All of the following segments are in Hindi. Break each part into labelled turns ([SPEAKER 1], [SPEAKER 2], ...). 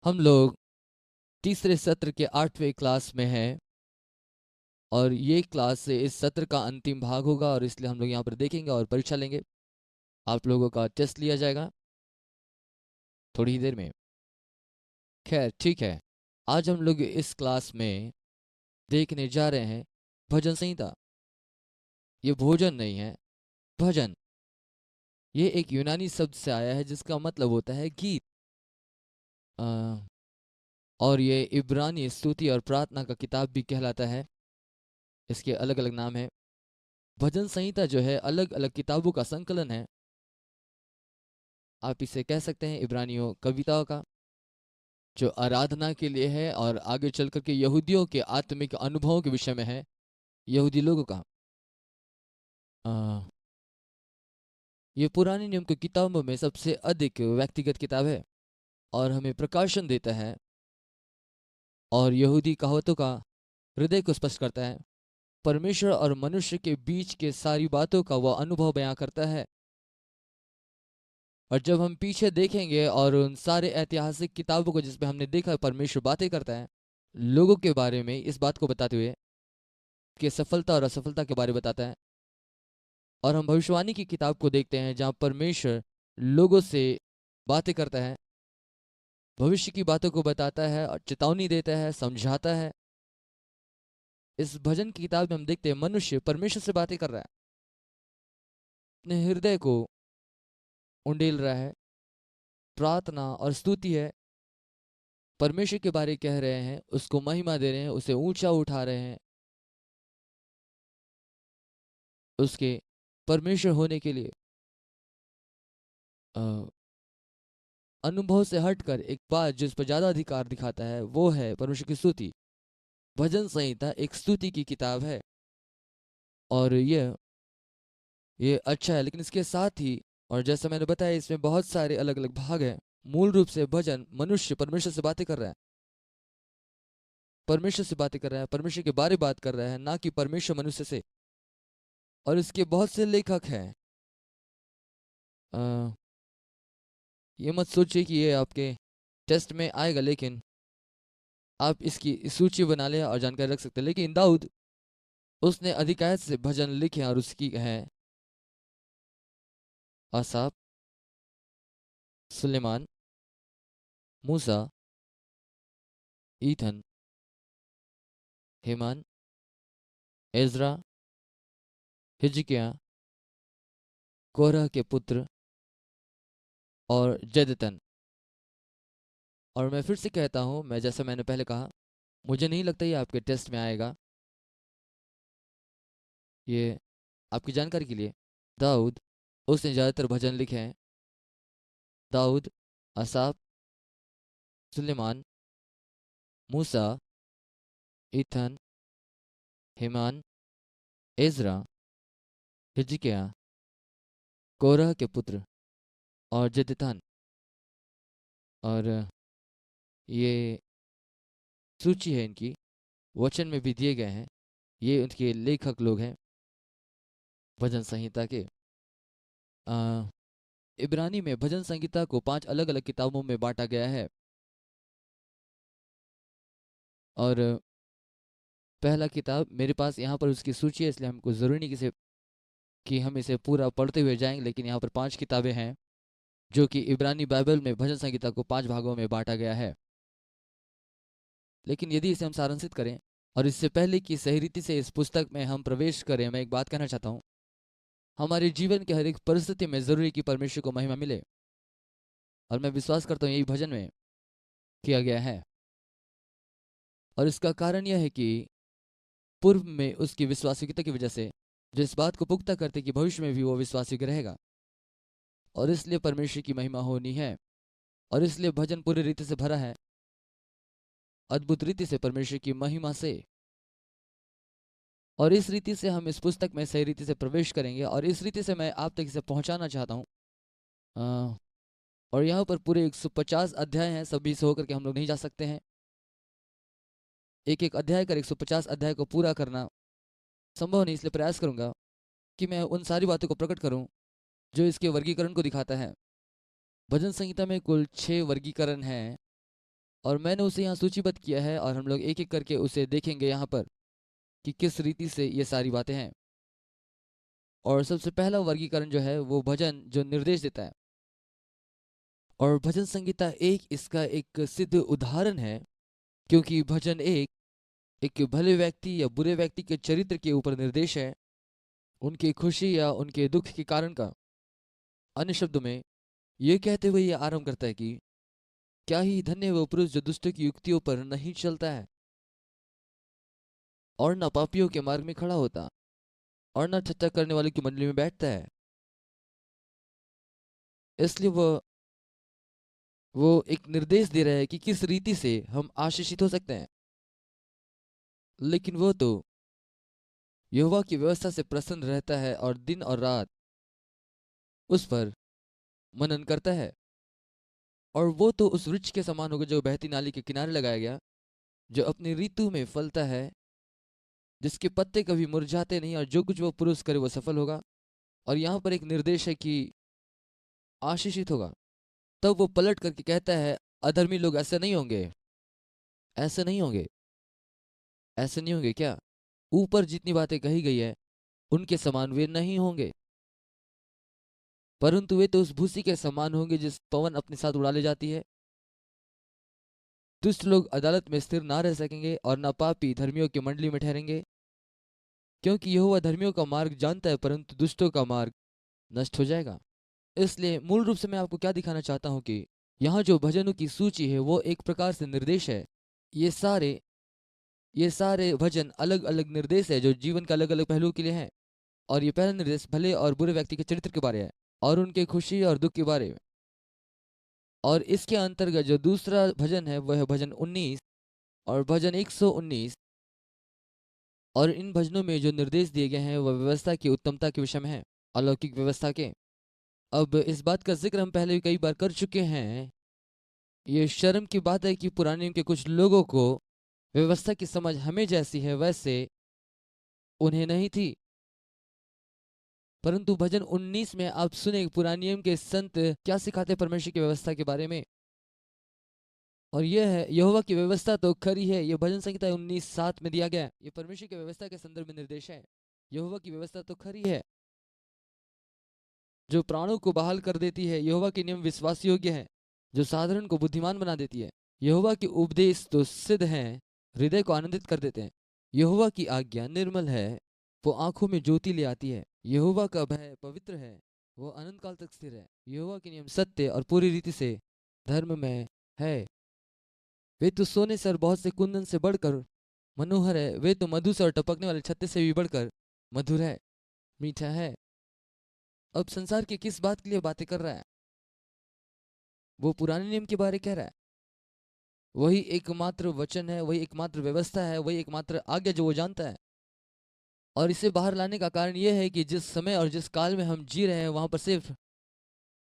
[SPEAKER 1] हम लोग तीसरे सत्र के 8वें क्लास में हैं और ये क्लास से इस सत्र का अंतिम भाग होगा और इसलिए हम लोग यहाँ पर देखेंगे और परीक्षा लेंगे। आप लोगों का टेस्ट लिया जाएगा थोड़ी ही देर में। खैर ठीक है, आज हम लोग इस क्लास में देखने जा रहे हैं भजन संहिता। ये भोजन नहीं है, भजन। ये एक यूनानी शब्द से आया है जिसका मतलब होता है गीत। अ, और ये इब्रानी स्तुति और प्रार्थना का किताब भी कहलाता है। इसके अलग अलग नाम हैं। भजन संहिता जो है अलग अलग किताबों का संकलन है। आप इसे कह सकते हैं इब्रानियों कविताओं का, जो आराधना के लिए है और आगे चल कर के यहूदियों के आत्मिक अनुभवों के विषय में है, यहूदी लोगों का। अ, ये पुराने नियम की किताबों में सबसे अधिक व्यक्तिगत किताब है और हमें प्रकाशन देता है और यहूदी कहावतों का हृदय को स्पष्ट करता है। परमेश्वर और मनुष्य के बीच के सारी बातों का वह अनुभव बयां करता है। और जब हम पीछे देखेंगे और उन सारे ऐतिहासिक किताबों को जिसमें हमने देखा परमेश्वर बातें करता है लोगों के बारे में, इस बात को बताते हुए कि सफलता और असफलता के बारे में बताता है। और हम भविष्यवाणी की किताब को देखते हैं जहाँ परमेश्वर लोगों से बातें करता है, भविष्य की बातों को बताता है और चेतावनी देता है, समझाता है। इस भजन की किताब में हम देखते हैं मनुष्य परमेश्वर से बातें कर रहा है, अपने हृदय को उंडेल रहा है। प्रार्थना और स्तुति है, परमेश्वर के बारे कह रहे हैं, उसको महिमा दे रहे हैं, उसे ऊंचा उठा रहे हैं, उसके परमेश्वर होने के लिए अ, अनुभव से हटकर एक बात जिस पर ज्यादा अधिकार दिखाता है वो है परमेश्वर की स्तुति। भजन संहिता एक स्तुति की किताब है और ये अच्छा है, लेकिन इसके साथ ही और जैसा मैंने बताया इसमें बहुत सारे अलग अलग भाग हैं। मूल रूप से भजन मनुष्य परमेश्वर से बातें कर रहा है, परमेश्वर से बातें कर रहा है, परमेश्वर के बारे बात कर रहा है, ना कि परमेश्वर मनुष्य से। और इसके बहुत से लेखक हैं। अ, ये मत सोचिए कि ये आपके टेस्ट में आएगा, लेकिन आप इसकी सूची बना लें और जानकारी रख सकते हैं। लेकिन दाऊद, उसने अधिकायत से भजन लिखे और उसकी हैं आसाफ, सुलेमान, मूसा, ईथन, हेमान, एजरा, हिजकिया, कोरह के पुत्र और जदतन। और मैं फिर से कहता हूँ, मैं जैसा मैंने पहले कहा, मुझे नहीं लगता ये आपके टेस्ट में आएगा। ये आपकी जानकारी के लिए। दाऊद, उसने ज़्यादातर भजन लिखे हैं। दाऊद, आसाफ, सुलेमान, मूसा, ईथन, हेमान, एजरा, हिजकिया, कोरह के पुत्र और जदतन। और ये सूची है इनकी, वचन में भी दिए गए हैं। ये उनके लेखक लोग हैं भजन संहिता के। अ, इब्रानी में भजन संहिता को 5 अलग अलग किताबों में बांटा गया है। और पहला किताब मेरे पास यहाँ पर उसकी सूची है, इसलिए हमको ज़रूरी नहीं कि हम इसे पूरा पढ़ते हुए जाएंगे, लेकिन यहाँ पर 5 किताबें हैं जो कि इब्रानी बाइबल में भजन संहिता को 5 भागों में बांटा गया है। लेकिन यदि इसे हम सारांशित करें और इससे पहले कि सही रीति से इस पुस्तक में हम प्रवेश करें, मैं एक बात कहना चाहता हूँ। हमारे जीवन के हर एक परिस्थिति में ज़रूरी कि परमेश्वर को महिमा मिले, और मैं विश्वास करता हूँ यही भजन में किया गया है। और इसका कारण यह है कि पूर्व में उसकी विश्वासयोग्यता की वजह से जो इस बात को पुख्ता करते कि भविष्य में भी वो विश्वासयोग्य रहेगा, और इसलिए परमेश्वर की महिमा होनी है। और इसलिए भजन पूरी रीति से भरा है, अद्भुत रीति से परमेश्वर की महिमा से। और इस रीति से हम इस पुस्तक में सही रीति से प्रवेश करेंगे और इस रीति से मैं आप तक इसे पहुंचाना चाहता हूँ। और यहाँ पर पूरे 150 अध्याय हैं, सभी से होकर के हम लोग नहीं जा सकते हैं। एक एक अध्याय कर 150 अध्याय को पूरा करना संभव नहीं, इसलिए प्रयास करूंगा कि मैं उन सारी बातों को प्रकट करूं जो इसके वर्गीकरण को दिखाता है। भजन संहिता में कुल 6 वर्गीकरण हैं और मैंने उसे यहाँ सूचीबद्ध किया है और हम लोग एक एक करके उसे देखेंगे यहाँ पर कि किस रीति से ये सारी बातें हैं। और सबसे पहला वर्गीकरण जो है वो भजन जो निर्देश देता है, और भजन संगीता एक इसका एक सिद्ध उदाहरण है, क्योंकि भजन एक भले व्यक्ति या बुरे व्यक्ति के चरित्र के ऊपर निर्देश है, उनकी खुशी या उनके दुख के कारण का। अन्य शब्दों में ये कहते हुए ये आरंभ करता है कि क्या ही धन्य है वो पुरुष जो दुष्टों की युक्तियों पर नहीं चलता है और न पापियों के मार्ग में खड़ा होता और न ठट्ठा करने वाले की मंडली में बैठता है। इसलिए वो एक निर्देश दे रहा है कि किस रीति से हम आशीषित हो सकते हैं। लेकिन वो तो यहोवा की व्यवस्था से प्रसन्न रहता है और दिन और रात उस पर मनन करता है। और वो तो उस वृक्ष के समान होगा जो बहती नाली के किनारे लगाया गया, जो अपनी ऋतु में फलता है, जिसके पत्ते कभी मुरझाते नहीं, और जो कुछ वो पुरुष करे वो सफल होगा। और यहाँ पर एक निर्देश है कि आशीषित होगा। तब वो पलट करके कहता है अधर्मी लोग ऐसे नहीं होंगे, ऐसे नहीं होंगे, ऐसे नहीं होंगे। क्या ऊपर जितनी बातें कही गई है उनके समान वे नहीं होंगे, परंतु वे तो उस भूसी के समान होंगे जिस पवन अपने साथ उड़ा ले जाती है। दुष्ट लोग अदालत में स्थिर ना रह सकेंगे और न पापी धर्मियों की मंडली में ठहरेंगे, क्योंकि यहोवा धर्मियों का मार्ग जानता है परंतु दुष्टों का मार्ग नष्ट हो जाएगा। इसलिए मूल रूप से मैं आपको क्या दिखाना चाहता हूं कि यहाँ जो भजनों की सूची है वो एक प्रकार से निर्देश है। ये सारे ये सारे भजन अलग अलग निर्देश है जो जीवन के अलग अलग पहलुओं के लिए हैं। और ये पहला निर्देश भले और बुरे व्यक्ति के चरित्र के बारे है और उनके खुशी और दुख के बारे में। और इसके अंतर्गत जो दूसरा भजन है वह है भजन 19 और भजन 119। और इन भजनों में जो निर्देश दिए गए हैं वह व्यवस्था की उत्तमता के विषय में है, अलौकिक व्यवस्था के। अब इस बात का जिक्र हम पहले भी कई बार कर चुके हैं। ये शर्म की बात है कि पुराने नियम के कुछ लोगों को व्यवस्था की समझ हमें जैसी है वैसे उन्हें नहीं थी। परंतु भजन 19 में आप सुने पुराने नियम के संत क्या सिखाते परमेश्वर की व्यवस्था के बारे में। और यह है यहोवा की व्यवस्था तो खरी है। यह भजन संहिता 19:7 में दिया गया है। यह परमेश्वर की व्यवस्था के संदर्भ में निर्देश है। यहोवा की व्यवस्था तो खरी है जो प्राणों को बहाल कर देती है। यहोवा के नियम विश्वास योग्य है जो साधारण को बुद्धिमान बना देती है। यहोवा के उपदेश तो सिद्ध हैं, हृदय को आनंदित कर देते हैं। यहोवा की आज्ञा निर्मल है, वो आंखों में ज्योति ले आती है। यहोवा का भय पवित्र है, वो अनंत काल तक स्थिर है। यहोवा के नियम सत्य और पूरी रीति से धर्म में है। वे तो सोने से और बहुत से कुंदन से बढ़कर मनोहर है। वे तो मधु से और टपकने वाले छत्ते से भी बढ़कर मधुर है, मीठा है। अब संसार की किस बात के लिए बातें कर रहा है? वो पुराने नियम के बारे कह रहा है। वही एकमात्र वचन है, वही एकमात्र व्यवस्था है, वही एकमात्र आज्ञा जो वो जानता है। और इसे बाहर लाने का कारण यह है कि जिस समय और जिस काल में हम जी रहे हैं वहां पर सिर्फ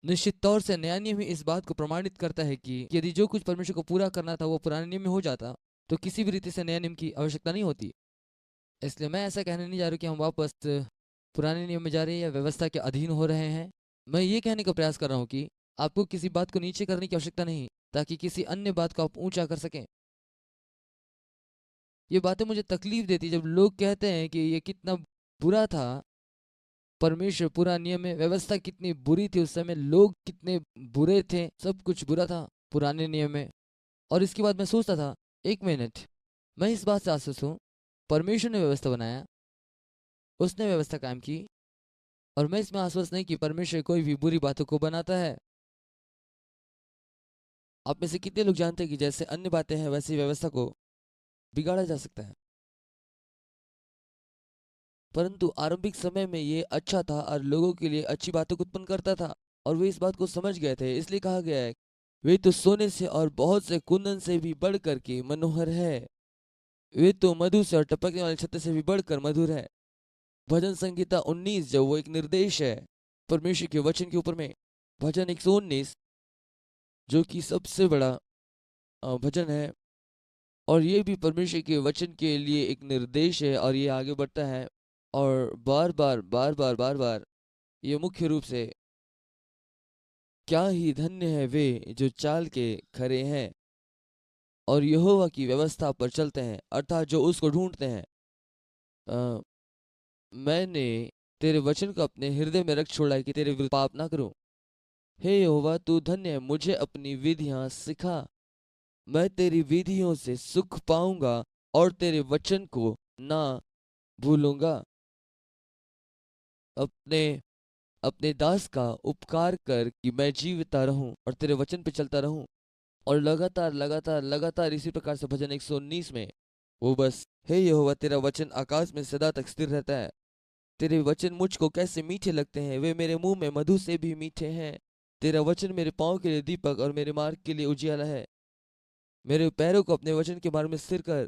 [SPEAKER 1] निश्चित तौर से नया नियम ही इस बात को प्रमाणित करता है कि यदि जो कुछ परमेश्वर को पूरा करना था वो पुराने नियम में हो जाता तो किसी भी रीति से नया नियम की आवश्यकता नहीं होती। इसलिए मैं ऐसा कहने नहीं जा रहा कि हम वापस पुराने नियम में जा रहे हैं या व्यवस्था के अधीन हो रहे हैं। मैं ये कहने का प्रयास कर रहा हूँ कि आपको किसी बात को नीचे करने की आवश्यकता नहीं ताकि किसी अन्य बात को आप ऊंचा कर सकें। ये बातें मुझे तकलीफ देती जब लोग कहते हैं कि ये कितना बुरा था परमेश्वर पूरा नियम में, व्यवस्था कितनी बुरी थी उस समय, लोग कितने बुरे थे, सब कुछ बुरा था पुराने नियम में। और इसके बाद मैं सोचता था एक मिनट, मैं इस बात से आश्वस्त हूँ परमेश्वर ने व्यवस्था बनाया, उसने व्यवस्था कायम की, और मैं इसमें आश्वस्त नहीं कि परमेश्वर कोई भी बुरी बातों को बनाता है। आप में से कितने लोग जानते हैं कि जैसे अन्य बातें हैं वैसे ही व्यवस्था को बिगाड़ा जा सकता है? परंतु आरंभिक समय में ये अच्छा था और लोगों के लिए अच्छी बातों को उत्पन्न करता था और वे इस बात को समझ गए थे। इसलिए कहा गया है वे तो सोने से और बहुत से कुंदन से भी बढ़ कर के मनोहर है। वे तो मधु से और टपकने वाले छत्ते से भी बढ़कर मधुर है। भजन संगीता 19 जो वो एक निर्देश है परमेश्वर के वचन के ऊपर में। भजन 119 जो कि सबसे बड़ा भजन है और ये भी परमेश्वर के वचन के लिए एक निर्देश है और ये आगे बढ़ता है और बार बार बार बार बार बार ये मुख्य रूप से क्या ही धन्य है वे जो चाल के खरे हैं। और यहोवा की व्यवस्था पर चलते हैं, अर्थात जो उसको ढूंढते हैं। अ, मैंने तेरे वचन को अपने हृदय में रख छोड़ा है कि तेरे विरुद्ध पाप ना करूं। हे यहोवा, तू धन्य है, मुझे अपनी विधियां सिखा। मैं तेरी विधियों से सुख पाऊंगा और तेरे वचन को ना भूलूंगा। अपने अपने दास का उपकार कर कि मैं जीविता रहूं और तेरे वचन पे चलता रहूं। और लगातार लगातार लगातार इसी प्रकार से भजन 119 में वो बस, हे यहोवा, तेरा वचन आकाश में सदा तक स्थिर रहता है। तेरे वचन मुझको कैसे मीठे लगते हैं, वे मेरे मुंह में मधु से भी मीठे हैं। तेरा वचन मेरे पाँव के लिए दीपक और मेरे मार्ग के लिए उजियाला है। मेरे पैरों को अपने वचन के मार्ग में स्थिर कर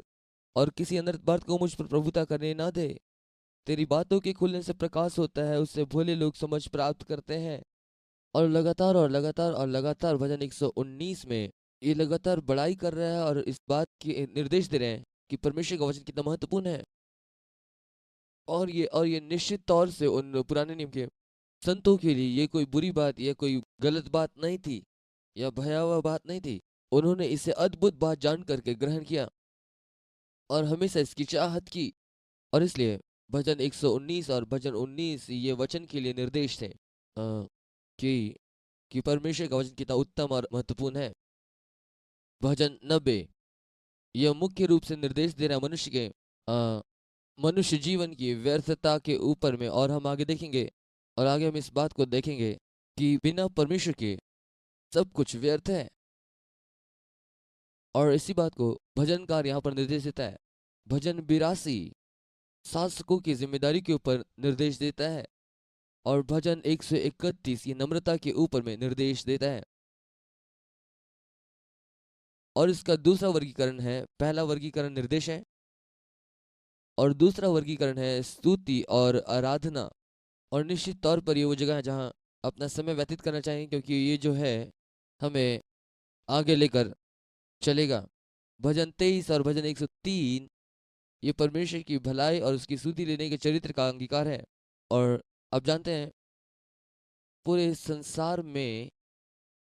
[SPEAKER 1] और किसी अनर्थ बात को मुझ पर प्रभुता करने ना दे। तेरी बातों के खुलने से प्रकाश होता है, उससे भोले लोग समझ प्राप्त करते हैं। और लगातार और लगातार और लगातार भजन 119 में ये लगातार बड़ाई कर रहा है और इस बात के निर्देश दे रहे हैं कि परमेश्वर का वचन कितना महत्वपूर्ण है। और ये निश्चित तौर से उन पुराने नियम के संतों के लिए ये कोई बुरी बात या कोई गलत बात नहीं थी या भयावह बात नहीं थी। उन्होंने इसे अद्भुत बात जान करके ग्रहण किया और हमेशा इसकी चाहत की। और इसलिए भजन 119 और भजन 19 ये वचन के लिए निर्देश थे, कि परमेश्वर का वचन कितना उत्तम और महत्वपूर्ण है। भजन 90 यह मुख्य रूप से निर्देश दे रहा है मनुष्य जीवन की व्यर्थता के ऊपर में। और हम आगे देखेंगे और आगे हम इस बात को देखेंगे कि बिना परमेश्वर के सब कुछ व्यर्थ है। और इसी बात को भजनकार यहाँ पर निर्देश देता है। भजन 82 शासकों की जिम्मेदारी के ऊपर निर्देश देता है और भजन 131 ये नम्रता के ऊपर में निर्देश देता है। और इसका दूसरा वर्गीकरण है, पहला वर्गीकरण निर्देश है और दूसरा वर्गीकरण है स्तुति और आराधना। और निश्चित तौर पर ये वो जगह है जहाँ अपना समय व्यतीत करना चाहिए, क्योंकि ये जो है हमें आगे लेकर चलेगा। भजन 23 और भजन 103 ये परमेश्वर की भलाई और उसकी स्तुति लेने के चरित्र का अंगीकार है। और अब जानते हैं पूरे संसार में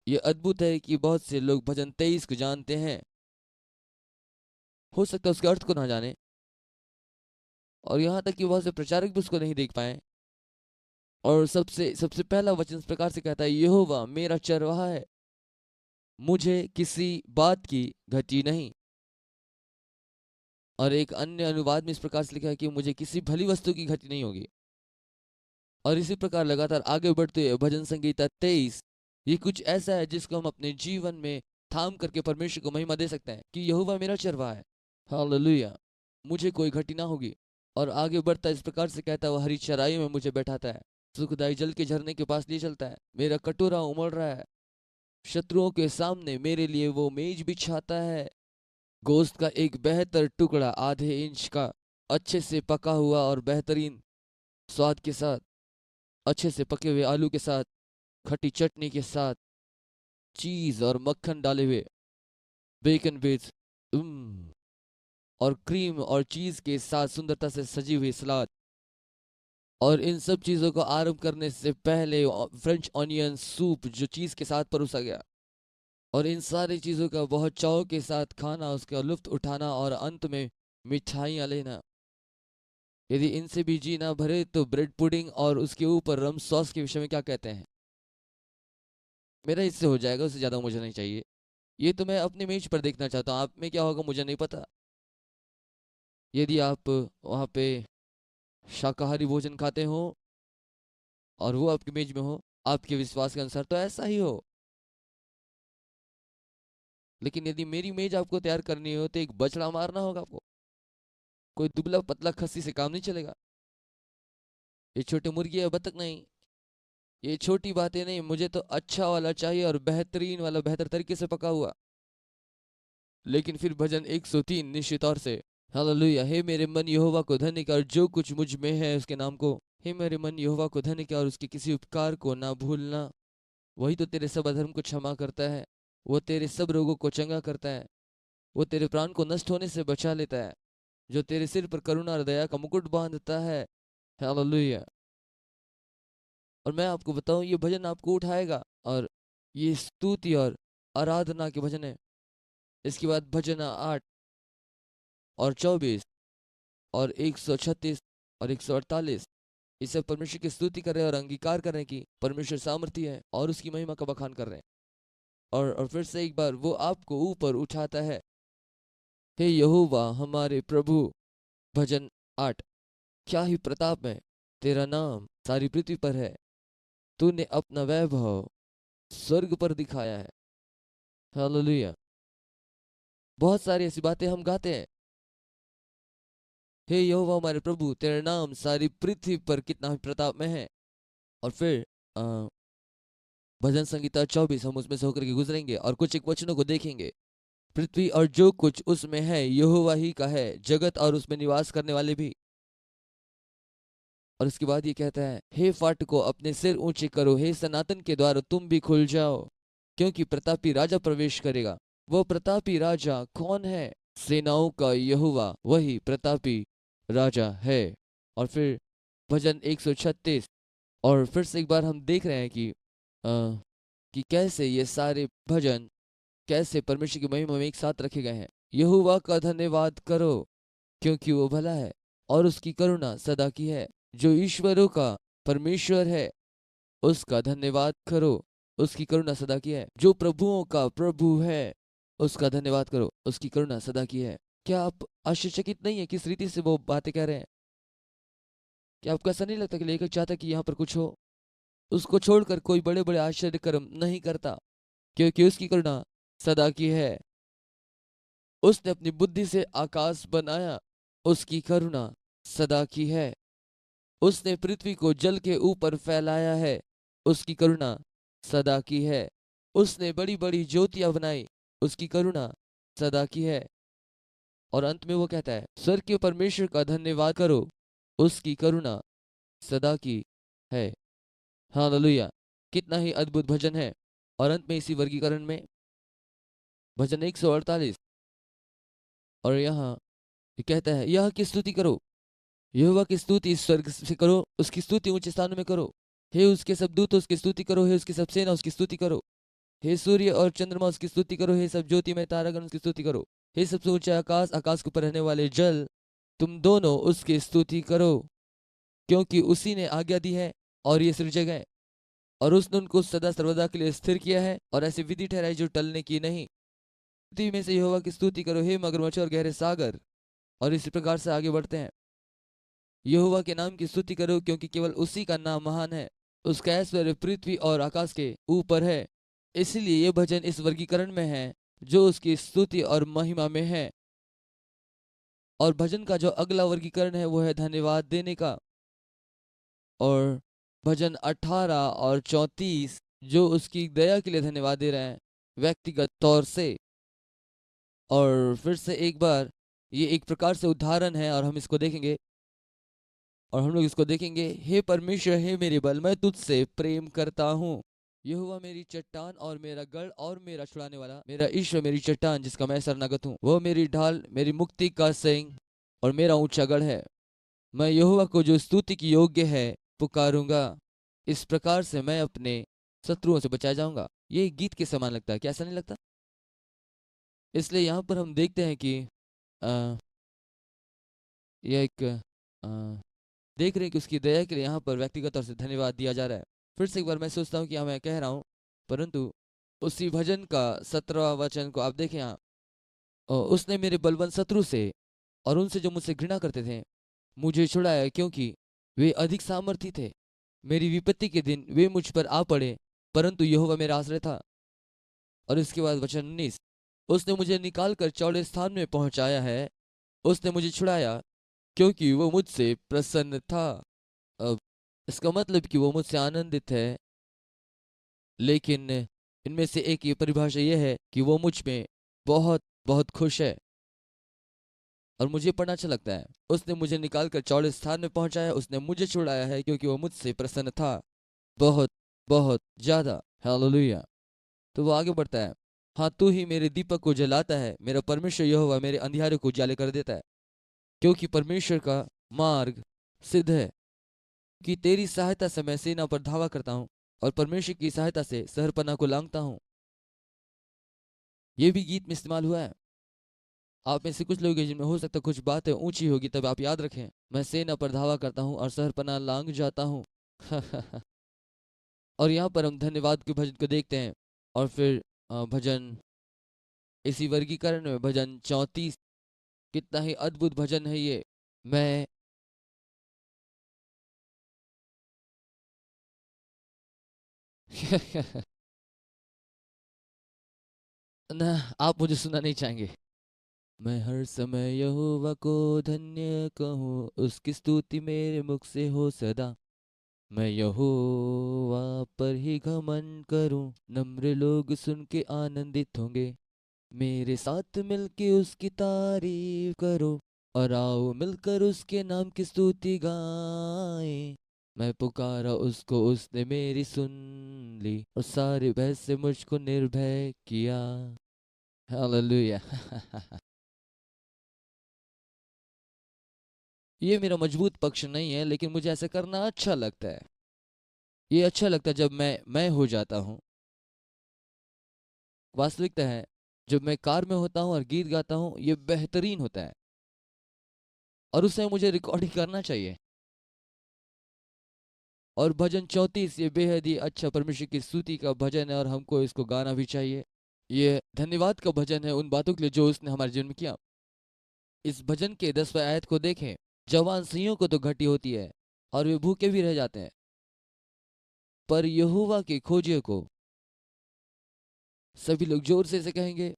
[SPEAKER 1] ये अद्भुत है कि बहुत से लोग भजन 23 को जानते हैं, हो सकता है उसके अर्थ को ना जाने, और यहाँ तक कि बहुत से प्रचारक भी उसको नहीं देख पाए। और सबसे सबसे पहला वचन इस प्रकार से कहता है, यहोवा मेरा चरवाहा है, मुझे किसी बात की घटी नहीं। और एक अन्य अनुवाद में इस प्रकार से लिखा है कि मुझे किसी भली वस्तु की घटी नहीं होगी। और इसी प्रकार लगातार आगे बढ़ते हुए भजन संगीता 23 ये कुछ ऐसा है जिसको हम अपने जीवन में थाम करके परमेश्वर को महिमा दे सकते हैं कि यहोवा मेरा चरवाहा है, हालेलुया, मुझे कोई घटी ना होगी। और आगे बढ़ता इस प्रकार से कहता है, वह हरी चराई में मुझे बैठाता है, सुखदाई जल के झरने के पास ले चलता है, मेरा कटोरा उमड़ रहा है, शत्रुओं के सामने मेरे लिए वो मेज बिछाता है। गोश्त का एक बेहतर टुकड़ा आधे इंच का, अच्छे से पका हुआ और बेहतरीन स्वाद के साथ, अच्छे से पके हुए आलू के साथ, खट्टी चटनी के साथ, चीज और मक्खन डाले हुए, बेकन विथ और क्रीम और चीज के साथ सुंदरता से सजी हुई सलाद। और इन सब चीज़ों को आरंभ करने से पहले फ्रेंच ऑनियन सूप जो चीज़ के साथ परोसा गया, और इन सारी चीज़ों का बहुत चाव के साथ खाना, उसका लुत्फ उठाना और अंत में मिठाइयाँ लेना। यदि इनसे भी जी ना भरे तो ब्रेड पुडिंग और उसके ऊपर रम सॉस के विषय में क्या कहते हैं। मेरा इससे हो जाएगा, उससे ज़्यादा मुझे नहीं चाहिए। ये तो मैं अपनी मेज पर देखना चाहता हूँ, आप में क्या होगा मुझे नहीं पता। यदि आप वहाँ पे शाकाहारी भोजन खाते हो और वो आपकी मेज में हो, आपके विश्वास के अनुसार तो ऐसा ही हो। लेकिन यदि मेरी मेज आपको तैयार करनी हो तो एक बछड़ा मारना होगा आपको, कोई दुबला पतला खस्सी से काम नहीं चलेगा। ये छोटी मुर्गी या बतख नहीं, ये छोटी बातें नहीं, मुझे तो अच्छा वाला चाहिए और बेहतरीन वाला, बेहतर तरीके से पका हुआ। लेकिन फिर भजन 103 निश्चित तौर से, हालेलुया, हे मेरे मन यहोवा को धन्य कर, जो कुछ मुझ में है उसके नाम को। हे मेरे मन यहोवा को धन्य कर और उसके किसी उपकार को ना भूलना। वही तो तेरे सब अधर्म को क्षमा करता है, वो तेरे सब रोगों को चंगा करता है, वो तेरे प्राण को नष्ट होने से बचा लेता है, जो तेरे सिर पर करुणा और दया का मुकुट बांधता है। हालेलुया। और मैं आपको बताऊं, ये भजन आपको उठाएगा और ये स्तुति और आराधना के भजन है। इसके बाद भजन 8 और 24 और 136 और 148, ये सब परमेश्वर की स्तुति कर रहे हैं और अंगीकार कर रहे हैं कि परमेश्वर सामर्थी है और उसकी महिमा का बखान कर रहे हैं। और फिर से एक बार वो आपको ऊपर उठाता है। हे यहोवा हमारे प्रभु, भजन 8, क्या ही प्रताप है, तेरा नाम सारी पृथ्वी पर है, तूने अपना वैभव स्वर्ग पर दिखाया है। हालेलुया। बहुत सारी ऐसी बातें हम गाते हैं। हे यहोवा हमारे प्रभु, तेरा नाम सारी पृथ्वी पर कितना ही प्रताप में है। और फिर भजन संगीता 24 हम उसमें से होकर के गुजरेंगे और कुछ एक वचनों को देखेंगे। पृथ्वी और जो कुछ उसमें है यहोवा ही का है, जगत और उसमें निवास करने वाले भी। और उसके बाद ये कहता है, हे फाटकों अपने सिर ऊंचे करो, हे सनातन के द्वार तुम भी खुल जाओ, क्योंकि प्रतापी राजा प्रवेश करेगा। वो प्रतापी राजा कौन है? सेनाओं का यहोवा वही प्रतापी राजा है। और फिर भजन 136, और फिर से एक बार हम देख रहे हैं कि कैसे ये सारे भजन कैसे परमेश्वर की महिमा में एक साथ रखे गए हैं। यहोवा का धन्यवाद करो, क्योंकि वो भला है और उसकी करुणा सदा की है। जो ईश्वरों का परमेश्वर है उसका धन्यवाद करो, उसकी करुणा सदा की है। जो प्रभुओं का प्रभु है उसका धन्यवाद करो, उसकी करुणा सदा की है। क्या आप आश्चर्यचकित नहीं है किस रीति से वो बातें कह रहे हैं? क्या आपको ऐसा नहीं लगता कि लेखक चाहता कि यहाँ पर कुछ हो? उसको छोड़कर कोई बड़े बड़े आश्चर्य कर्म नहीं करता, क्योंकि उसकी करुणा सदा की है। उसने अपनी बुद्धि से आकाश बनाया, उसकी करुणा सदा की है। उसने पृथ्वी को जल के ऊपर फैलाया है, उसकी करुणा सदा की है। उसने बड़ी बड़ी ज्योतियां बनाई, उसकी करुणा सदा की है। और अंत में वो कहता है, स्वर्ग के परमेश्वर का धन्यवाद करो, उसकी करुणा सदा की है। हालेलुया। कितना ही अद्भुत भजन है। और अंत में इसी वर्गीकरण में भजन 148, और यहाँ ये कहता है, यह की स्तुति करो, यहोवा की स्तुति इस स्वर्ग से करो, उसकी स्तुति ऊंचे स्थानों में करो। हे उसके सब दूत उसकी स्तुति करो, हे उसकी सब सेना उसकी स्तुति करो। हे सूर्य और चंद्रमा उसकी स्तुति करो, हे सब ज्योति में तारागण उसकी स्तुति करो। हे सबसे ऊंचा आकाश, आकाश के ऊपर रहने वाले जल, तुम दोनों उसकी स्तुति करो, क्योंकि उसी ने आज्ञा दी है और ये सृजे गए, और उसने उनको सदा सर्वदा के लिए स्थिर किया है, और ऐसी विधि ठहराई जो टलने की नहीं। पृथ्वी में से यहोवा की स्तुति करो, हे मगरमच्छ और गहरे सागर। और इसी प्रकार से आगे बढ़ते हैं। यहोवा के नाम की स्तुति करो, क्योंकि केवल उसी का नाम महान है, उसका ऐश्वर्य पृथ्वी और आकाश के ऊपर है। इसलिए ये भजन इस वर्गीकरण में है जो उसकी स्तुति और महिमा में है। और भजन का जो अगला वर्गीकरण है वो है धन्यवाद देने का। और भजन 18 और 34 जो उसकी दया के लिए धन्यवाद दे रहे हैं व्यक्तिगत तौर से। और फिर से एक बार ये एक प्रकार से उदाहरण है और हम इसको देखेंगे, और हम लोग इसको देखेंगे। हे परमेश्वर, हे मेरे बल, मैं तुझसे प्रेम करता हूँ। यहोवा मेरी चट्टान और मेरा गढ़ और मेरा छुड़ाने वाला, मेरा ईश्वर मेरी चट्टान जिसका मैं शरणागत हूँ, वो मेरी ढाल, मेरी मुक्ति का सिंह और मेरा ऊंचा गढ़ है। मैं यहोवा को जो स्तुति की योग्य है पुकारूंगा। इस प्रकार से मैं अपने शत्रुओं से बचाया जाऊंगा। ये एक गीत के समान लगता है, क्या ऐसा नहीं लगता? इसलिए यहाँ पर हम देखते हैं कि आ, यह एक देख रहे हैं कि उसकी दया के लिए यहाँ पर व्यक्तिगत तौर से धन्यवाद दिया जा रहा है। फिर से एक बार मैं सोचता हूँ कि हाँ मैं कह रहा हूँ, परंतु उसी भजन का 17वां वचन को आप देखें यहाँ, उसने मेरे बलवंत शत्रु से और उनसे जो मुझसे घृणा करते थे मुझे छुड़ाया, क्योंकि वे अधिक सामर्थी थे। मेरी विपत्ति के दिन वे मुझ पर आ पड़े, परंतु यहोवा मेरा आश्रय था। और इसके बाद वचन 19, उसने मुझे निकाल कर चौड़े स्थान में पहुंचाया है, उसने मुझे छुड़ाया, क्योंकि वो मुझसे प्रसन्न था। अब इसका मतलब कि वो मुझसे आनंदित है, लेकिन इनमें से एक ये परिभाषा ये है कि वो मुझ में बहुत बहुत खुश है। और मुझे पढ़ना अच्छा लगता है, उसने मुझे निकाल कर चौड़े स्थान में पहुंचाया, उसने मुझे छुड़ाया है, क्योंकि वो मुझसे प्रसन्न था बहुत बहुत ज्यादा। हालेलुया। तो वो आगे बढ़ता है, हाँ तू ही मेरे दीपक को जलाता है, मेरा परमेश्वर यहोवा मेरे अंधियारे को उजाले कर देता है। क्योंकि परमेश्वर का मार्ग सिद्ध है, कि तेरी सहायता से मैं सेना पर धावा करता हूँ और परमेश्वर की सहायता से शहरपनाह को लांघता हूँ। ये भी गीत में इस्तेमाल हुआ है। आप में से कुछ लोग हैं जिनमें हो सकता है कुछ बातें ऊंची होगी, तब आप याद रखें, मैं सेना पर धावा करता हूँ और सरपना लांग जाता हूँ। और यहाँ पर हम धन्यवाद के भजन को देखते हैं। और फिर भजन, इसी वर्गीकरण में भजन 34, कितना ही अद्भुत भजन है ये। मैं ना, आप मुझे सुना नहीं चाहेंगे। मैं हर समय यहोवा को धन्य कहूँ, उसकी स्तुति मेरे मुख से हो सदा। मैं यहोवा पर ही घमंड करूं, नम्र लोग सुन के आनंदित होंगे। मेरे साथ मिलके उसकी तारीफ करो, और आओ मिलकर उसके नाम की स्तुति गाएं। मैं पुकारा उसको, उसने मेरी सुन ली, और सारे भय से मुझको निर्भय किया। हालेलुया। ये मेरा मजबूत पक्ष नहीं है, लेकिन मुझे ऐसा करना अच्छा लगता है। ये अच्छा लगता है जब मैं हो जाता हूँ। वास्तविकता है, जब मैं कार में होता हूँ और गीत गाता हूँ, ये बेहतरीन होता है, और उससे मुझे रिकॉर्डिंग करना चाहिए। और भजन 34 ये बेहद ही अच्छा परमेश्वर की स्तुति का भजन है, और हमको इसको गाना भी चाहिए। ये धन्यवाद का भजन है उन बातों के लिए जो उसने हमारे जीवन में किया। इस भजन के 10वें आयत को देखें। जवान सिंहों को तो घटी होती है, और वे भूखे भी रह जाते हैं, पर यहोवा के खोजे को, सभी लोग जोर से इसे कहेंगे,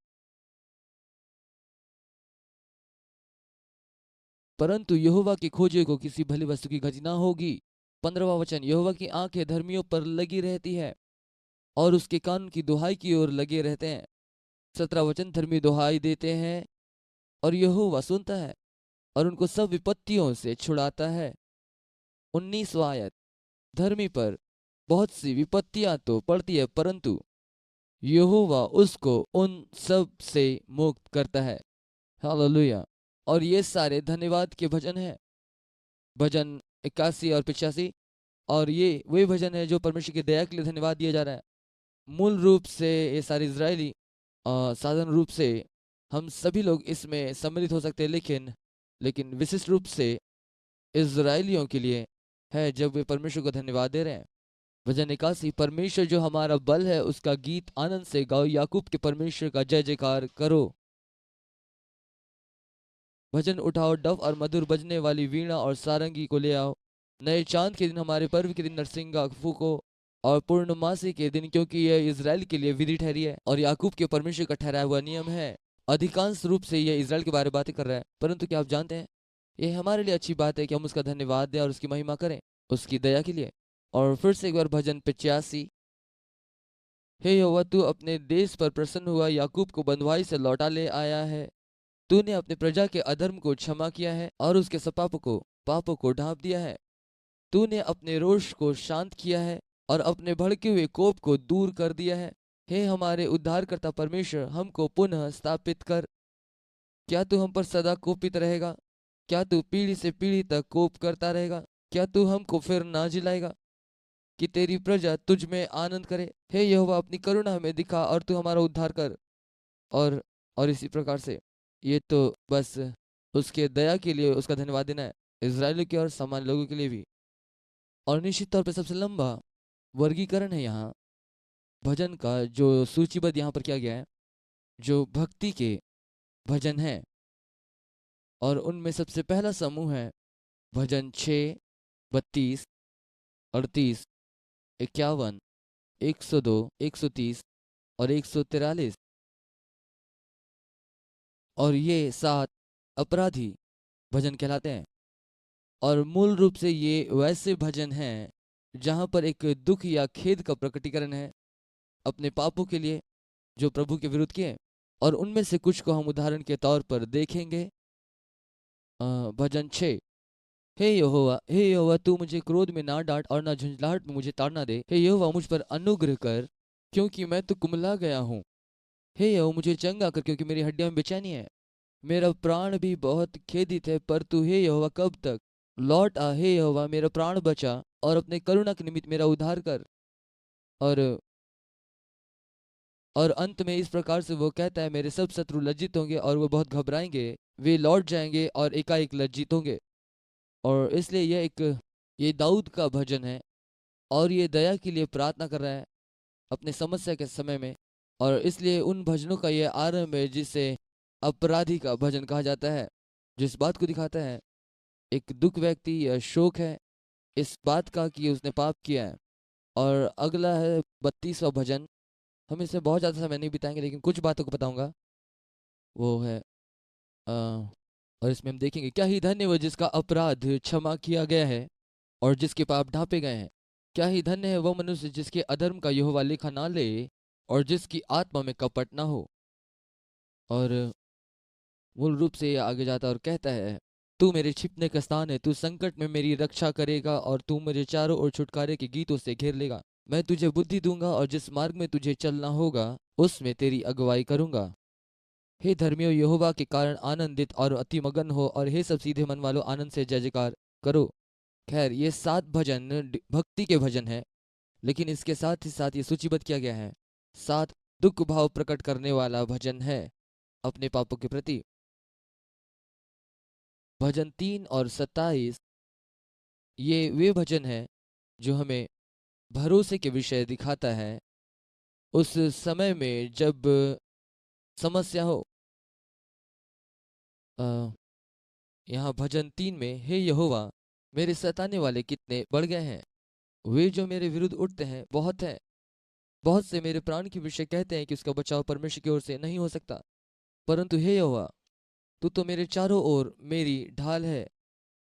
[SPEAKER 1] परंतु यहोवा की खोजे को किसी भली वस्तु की घटी ना होगी। 15वां वचन, यहोवा की आंखें धर्मियों पर लगी रहती है, और उसके कान की दुहाई की ओर लगे रहते हैं। 17वां वचन, धर्मी दुहाई देते हैं और यहोवा सुनता है, और उनको सब विपत्तियों से छुड़ाता है। 19वां आयत, धर्मी पर बहुत सी विपत्तियां तो पड़ती है, परंतु यहोवा उसको उन सब से मुक्त करता है। हालेलुया। और ये सारे धन्यवाद के भजन हैं, भजन 81 और 85। और ये वही भजन है जो परमेश्वर की दया के लिए धन्यवाद दिया जा रहा है। मूल रूप से ये सारे इजरायली, साधारण रूप से हम सभी लोग इसमें सम्मिलित हो सकते हैं, लेकिन विशिष्ट रूप से इजरायलियों के लिए है, जब वे परमेश्वर को धन्यवाद दे रहे हैं। भजन 81, परमेश्वर जो हमारा बल है, उसका गीत आनंद से गाओ, याकूब के परमेश्वर का जय जयकार करो। भजन उठाओ, डफ और मधुर बजने वाली वीणा और सारंगी को ले आओ। नए चांद के दिन, हमारे पर्व के दिन नरसिंगा फूको, और पूर्णमासी के दिन, क्योंकि यह इज़राइल के लिए विधि ठहरी है और याकूब के परमेश्वर का ठहराया हुआ नियम है। अधिकांश रूप से यह इज़राइल के बारे में बातें कर रहा है, परंतु क्या आप जानते हैं, यह हमारे लिए अच्छी बात है कि हम उसका धन्यवाद दें और उसकी महिमा करें, उसकी दया के लिए। और फिर से एक बार भजन 85, हे यहोवा, तू अपने देश पर प्रसन्न हुआ, याकूब को बंधुआई से लौटा ले आया है। तूने अपने प्रजा के अधर्म को क्षमा किया है, और उसके सब पापों को ढांप दिया है। तूने अपने रोष को शांत किया है, और अपने भड़के हुए कोप को दूर कर दिया है। हे हमारे उद्धारकर्ता परमेश्वर, हमको पुनः स्थापित कर। क्या तू हम पर सदा कोपित रहेगा? क्या तू पीढ़ी से पीढ़ी तक कोप करता रहेगा? क्या तू हमको फिर ना जिलाएगा कि तेरी प्रजा तुझ में आनंद करे? हे यहोवा, अपनी करुणा हमें दिखा, और तू हमारा उद्धार कर। और और इसी प्रकार से, ये तो बस उसके दया के लिए उसका धन्यवाद देना है, इजराइल के और सामान्य लोगों के लिए भी। और निश्चित तौर पे सबसे लंबा वर्गीकरण है यहाँ भजन का, जो सूचीबद्ध यहाँ पर किया गया है, जो भक्ति के भजन हैं। और उनमें सबसे पहला समूह है भजन 6, 32, 38, 51, 102, 130 और 143। और ये 7 अपराधी भजन कहलाते हैं। और मूल रूप से ये वैसे भजन हैं जहाँ पर एक दुख या खेद का प्रकटीकरण है अपने पापों के लिए जो प्रभु के विरुद्ध किए। और उनमें से कुछ को हम उदाहरण के तौर पर देखेंगे। भजन 6, हे यहोवा, तू मुझे क्रोध में ना डांट और ना झुंझलाहट में मुझे ताड़ना दे। हे यहोवा, मुझ पर अनुग्रह कर, क्योंकि मैं तो कुमला गया हूँ। हे यहोवा, मुझे चंगा कर, क्योंकि मेरी हड्डियां में बेचैनी है। मेरा प्राण भी बहुत खेदित है, पर तू हे यहोवा कब तक? लौट आ हे यहोवा, मेरा प्राण बचा, और अपने करुणा के निमित्त मेरा उद्धार कर। और और अंत में इस प्रकार से वो कहता है, मेरे सब शत्रु लज्जित होंगे और वो बहुत घबराएंगे, वे लौट जाएंगे और एकाएक लज्जित होंगे। और इसलिए ये दाऊद का भजन है और ये दया के लिए प्रार्थना कर रहा है अपने समस्या के समय में। और इसलिए उन भजनों का ये आरंभ है जिसे अपराधी का भजन कहा जाता है, जिस बात को दिखाता है एक दुख व्यक्ति या शोक है इस बात का कि उसने पाप किया है। और अगला है 32वां भजन। हम इसमें बहुत ज़्यादा समय नहीं बिताएंगे लेकिन कुछ बातों को बताऊंगा। वो है और इसमें हम देखेंगे, क्या ही धन्य वो जिसका अपराध क्षमा किया गया है और जिसके पाप ढांपे गए हैं। क्या ही धन्य है वह मनुष्य जिसके अधर्म का यहोवा लेखा ना ले और जिसकी आत्मा में कपट ना हो। और मूल रूप से ये आगे जाता और कहता है, तू मेरे छिपने का स्थान है, तू संकट में मेरी रक्षा करेगा और तू मेरे चारों ओर छुटकारे के गीतों से घेर लेगा। मैं तुझे बुद्धि दूंगा और जिस मार्ग में तुझे चलना होगा उसमें तेरी अगुवाई करूंगा। हे धर्मियों, यहोवा के कारण आनंदित और अति मगन हो, और हे सब सीधे मन वालों आनंद से जय जयकार करो। खैर, ये 7 भजन भक्ति के भजन है, लेकिन इसके साथ ही साथ ये सूचीबद्ध किया गया है 7 दुख भाव प्रकट करने वाला भजन है अपने पापों के प्रति। भजन 3 और 27 ये वे भजन है जो हमें भरोसे के विषय दिखाता है उस समय में जब समस्या हो। यहाँ भजन 3 में, हे यहोवा मेरे सताने वाले कितने बढ़ गए हैं, वे जो मेरे विरुद्ध उठते हैं बहुत हैं। बहुत से मेरे प्राण के विषय कहते हैं कि उसका बचाव परमेश्वर की ओर से नहीं हो सकता। परंतु हे यहोवा, तू तो मेरे चारों ओर मेरी ढाल है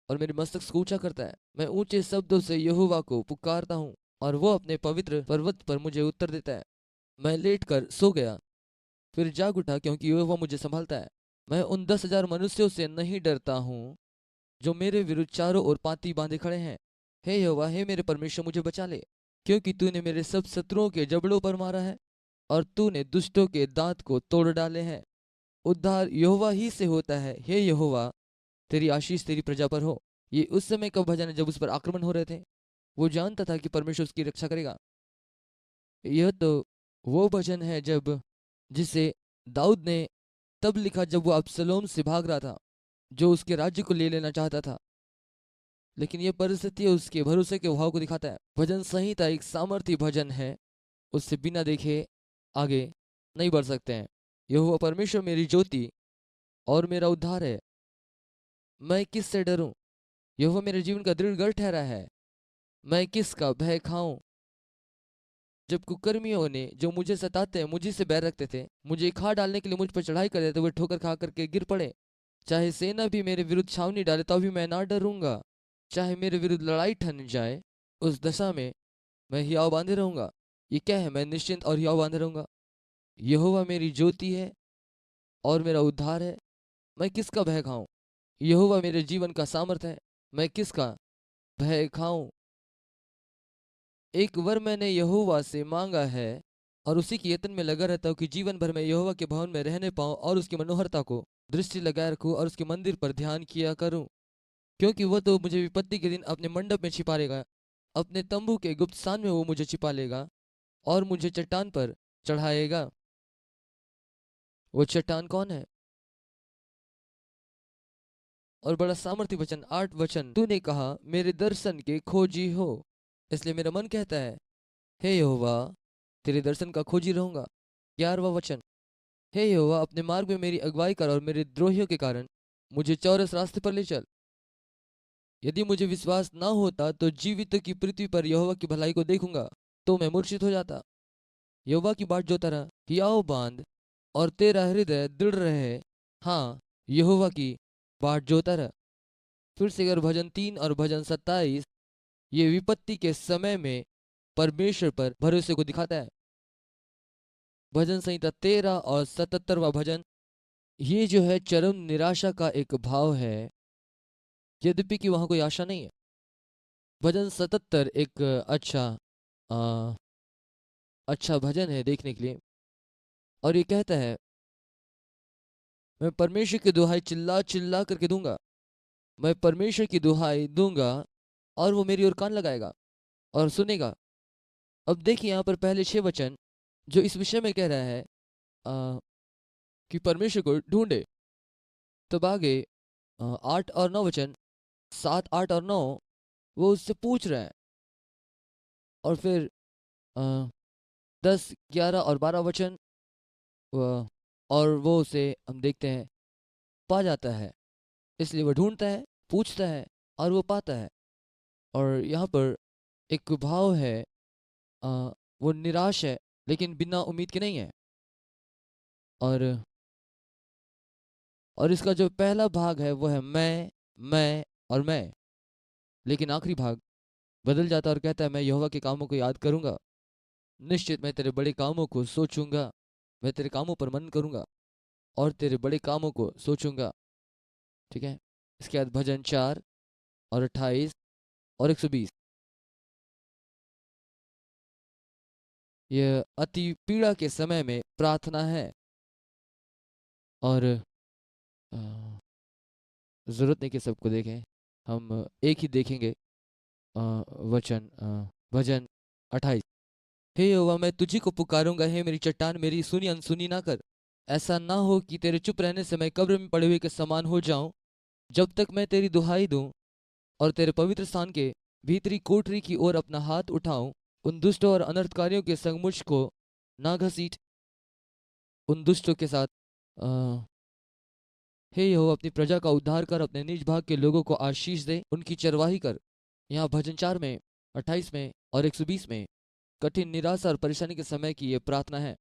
[SPEAKER 1] और मेरे मस्तक को ऊंचा करता है। मैं ऊंचे शब्दों से यहोवा को पुकारता हूँ और वो अपने पवित्र पर्वत पर मुझे उत्तर देता है। मैं लेट कर सो गया, फिर जाग उठा, क्योंकि यहोवा मुझे संभालता है। मैं उन 10,000 मनुष्यों से नहीं डरता हूँ जो मेरे विरुद्ध चारों ओर पांति बांधे खड़े हैं। हे यहोवा, हे मेरे परमेश्वर, मुझे बचा ले, क्योंकि तूने मेरे सब शत्रुओं के जबड़ों पर मारा है और तूने दुष्टों के दांत को तोड़ डाले हैं। उद्धार यहोवा ही से होता है। हे यहोवा, तेरी आशीष तेरी प्रजा पर हो। ये उस समय का भजन है जब उस पर आक्रमण हो रहे थे। वो जानता था कि परमेश्वर उसकी रक्षा करेगा। यह तो वो भजन है जब जिसे दाऊद ने तब लिखा जब वो अब्सलोम से भाग रहा था, जो उसके राज्य को ले लेना चाहता था। लेकिन यह परिस्थिति उसके भरोसे के भाव को दिखाता है। भजन संहिता एक सामर्थ्य भजन है, उससे बिना देखे आगे नहीं बढ़ सकते हैं। यहोवा परमेश्वर मेरी ज्योति और मेरा उद्धार है, मैं किससे डरूं। यहोवा मेरे जीवन का दृढ़ गढ़ ठहरा है, मैं किसका भय खाऊं। जब कुकर्मियों ने जो मुझे सताते हैं मुझी से बैर रखते थे, मुझे खा डालने के लिए मुझ पर चढ़ाई कर देते, वे ठोकर खा करके गिर पड़े। चाहे सेना भी मेरे विरुद्ध छावनी डाले तो भी मैं ना डरूंगा। चाहे मेरे विरुद्ध लड़ाई ठन जाए, उस दशा में मैं हियाव बांधे रहूंगा। ये क्या है, मैं निश्चिंत और हियाव बांधे रहूंगा। यहोवा मेरी ज्योति है और मेरा उद्धार है, मैं किसका भय खाऊं। यहोवा मेरे जीवन का सामर्थ है, मैं किसका भय खाऊं। एक वर मैंने यहोवा से मांगा है और उसी की यत्न में लगा रहता हूँ कि जीवन भर में यहोवा के भवन में रहने पाऊं और उसकी मनोहरता को दृष्टि लगाए रखूं और उसके मंदिर पर ध्यान किया करूं। क्योंकि वह तो मुझे विपत्ति के दिन अपने मंडप में छिपा लेगा, अपने तंबू के गुप्त स्थान में वो मुझे छिपा लेगा और मुझे चट्टान पर चढ़ाएगा। वो चट्टान कौन है? और बड़ा सामर्थ्य वचन 8 वचन, तूने कहा मेरे दर्शन के खोजी हो, इसलिए मेरा मन कहता है हे यहोवा तेरे दर्शन का खोजी रहूंगा। 11वां वचन, हे यहोवा अपने मार्ग में मेरी अगुवाई कर और मेरे द्रोहियों के कारण मुझे चौरस रास्ते पर ले चल। यदि मुझे विश्वास ना होता तो जीवित की पृथ्वी पर यहोवा की भलाई को देखूंगा तो मैं मूर्छित हो जाता। यहोवा की बाट जो तरह हियाव बांध और तेरा हृदय दृढ़ रहे। हाँ, यहोवा की बाट जोता रह। फिर से अगर भजन 3 और भजन 27 ये विपत्ति के समय में परमेश्वर पर भरोसे को दिखाता है। भजन संहिता 13 और 77वां भजन, ये जो है चरम निराशा का एक भाव है, यद्यपि कि वहां कोई आशा नहीं है। भजन 77 एक आ, अच्छा भजन है देखने के लिए, और ये कहता है, मैं परमेश्वर की दुहाई चिल्ला चिल्ला करके दूंगा। मैं परमेश्वर की दुहाई दूंगा और वो मेरी ओर कान लगाएगा और सुनेगा। अब देखिए यहाँ पर पहले 6 वचन, जो इस विषय में कह रहा है कि परमेश्वर को ढूंढे। तब आगे 8 और 9 वचन, 7, 8 और 9 वो उससे पूछ रहे हैं। और फिर 10, 11 और 12 वचन और वो उसे हम देखते हैं पा जाता है। इसलिए वो ढूंढता है, पूछता है और वो पाता है। और यहाँ पर एक भाव है, अ, वो निराश है लेकिन बिना उम्मीद के नहीं है। और इसका जो पहला भाग है वो है मैं और मैं। लेकिन आखिरी भाग बदल जाता है और कहता है मैं यहोवा के कामों को याद करूंगा, निश्चित मैं तेरे बड़े कामों को सोचूंगा, मैं तेरे कामों पर मन करूंगा और तेरे बड़े कामों को सोचूंगा। ठीक है। इसके बाद भजन 4 और 28 और 120। यह अति पीड़ा के समय में प्रार्थना है। और जरूरत नहीं कि सबको देखें, हम एक ही देखेंगे। वचन भजन 28। हे यहोवा मैं तुझी को पुकारूंगा, हे मेरी चट्टान, मेरी सुनी अनसुनी ना कर। ऐसा ना हो कि तेरे चुप रहने से मैं कब्र में पड़े हुए के समान हो जाऊं। जब तक मैं तेरी दुहाई दूं और तेरे पवित्र स्थान के भीतरी कोठरी की ओर अपना हाथ उठाऊं, उन दुष्टों और अनर्थकारियों के संग मुझको ना घसीट। उन दुष्टों के साथ अ, हे यहोवा अपनी प्रजा का उद्धार कर, अपने निज भाग के लोगों को आशीष दे, उनकी चरवाही कर। यहाँ भजन 4 में, 28 में और 120 में कठिन निराशा और परेशानी के समय की ये प्रार्थना है।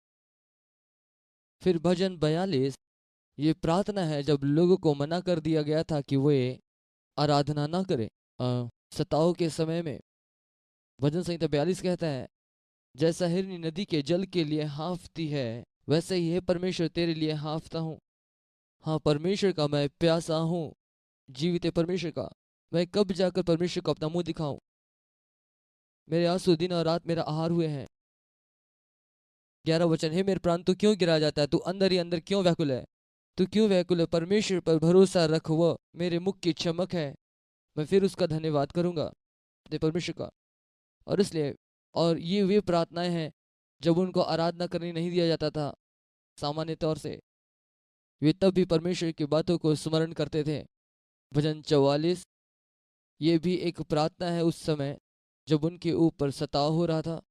[SPEAKER 1] फिर भजन 42, ये प्रार्थना है जब लोगों को मना कर दिया गया था कि वे आराधना ना करें। सताओं के समय में भजन संहिता 42 कहता है, जैसा हिरनी नदी के जल के लिए हाँफती है, वैसे ही है परमेश्वर तेरे लिए हाँफता हूँ। हाँ, परमेश्वर का मैं प्यासा हूँ, जीवित परमेश्वर का। मैं कब जाकर परमेश्वर को अपना मुंह दिखाऊं? मेरे आंसू दिन और रात मेरा आहार हुए हैं। 11 वचन, हे मेरे प्राण तू क्यों गिरा जाता है, तू अंदर ही अंदर क्यों व्याकुल है? तू क्यों व्याकुल है? परमेश्वर पर भरोसा रख, वो मेरे मुख की चमक है। मैं फिर उसका धन्यवाद करूंगा, अपने परमेश्वर का। और इसलिए, और ये वे प्रार्थनाएं हैं जब उनको आराधना करने नहीं दिया जाता था सामान्य तौर से, वे तब भी परमेश्वर की बातों को स्मरण करते थे। भजन 44, ये भी एक प्रार्थना है उस समय जब उनके ऊपर सताव हो रहा था